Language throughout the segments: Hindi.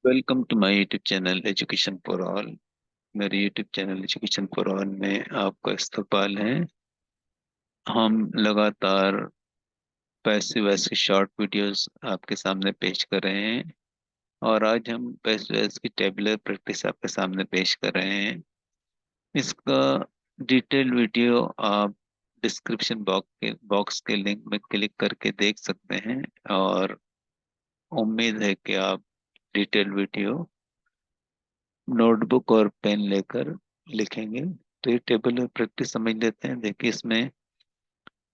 Welcome to my YouTube channel education for all. मेरे YouTube channel education for all में आपका इस्तकबाल है। हम लगातार पैसिव वॉइस की शॉर्ट वीडियोस आपके सामने पेश कर रहे हैं और आज हम पैसिव वॉइस की टेबुलर प्रैक्टिस आपके सामने पेश कर रहे हैं। इसका डिटेल वीडियो आप डिस्क्रिप्शन बॉक्स के लिंक में क्लिक करके देख सकते हैं और उम्मीद है कि आप डिटेल वीडियो नोटबुक और पेन लेकर लिखेंगे। तो ये टेबल ऑफ प्रैक्टिस समझ लेते हैं। देखिए, इसमें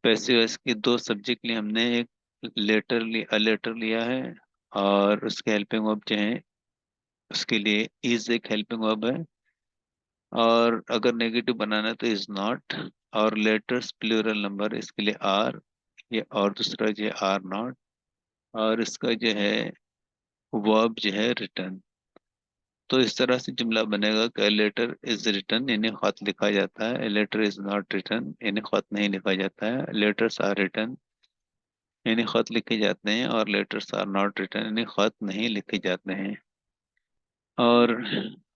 पैसिव वॉइस के दो सब्जेक्ट लिए हमने एक लेटर लिया है और उसके हेल्पिंग वर्ब जो है उसके लिए इज एक हेल्पिंग वर्ब है। और अगर नेगेटिव बनाना है तो इज नॉट। और लेटर्स प्लूरल नंबर इसके लिए आर, ये और दूसरा जो है आर नॉट। और इसका जो है वर्ब जो है रिटर्न। तो इस तरह से जुमला बनेगा कि लेटर इज रिटन यानी खत लिखा जाता है, लेटर इज नॉट रिटन यानी खत नहीं लिखा जाता है, लेटर्स आर रिटन यानी खत लिखे जाते हैं और लेटर्स आर नॉट रिटन यानी खत नहीं लिखे जाते हैं। और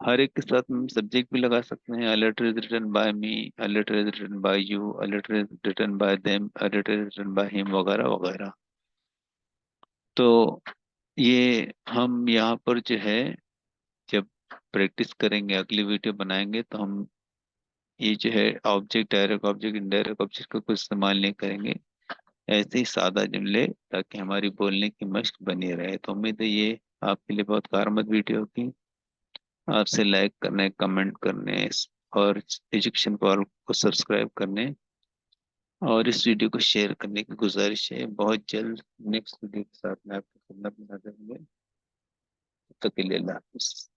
हर एक के साथ हम सब्जेक्ट भी लगा सकते हैं। A letter is written by me, a letter is written by you, a letter is written by them, a letter is written by him, वगैरह वगैरह। तो ये हम यहाँ पर जो है जब प्रैक्टिस करेंगे, अगली वीडियो बनाएंगे तो हम ये जो है object, direct object, indirect object का कुछ इस्तेमाल नहीं करेंगे। ऐसे ही सादा जुमले, ताकि हमारी बोलने की मश्क बनी रहे। तो उम्मीद है ये आपके लिए बहुत कारगर वीडियो होगी। आपसे लाइक करने, कमेंट करने और एजुकेशन फॉर को सब्सक्राइब करने और इस वीडियो को शेयर करने की गुजारिश है। बहुत जल्द नेक्स्ट वीडियो के साथ में आपकी खिदमत में हाजिर होंगे। तब तक के लिए अल्लाह हाफिज़।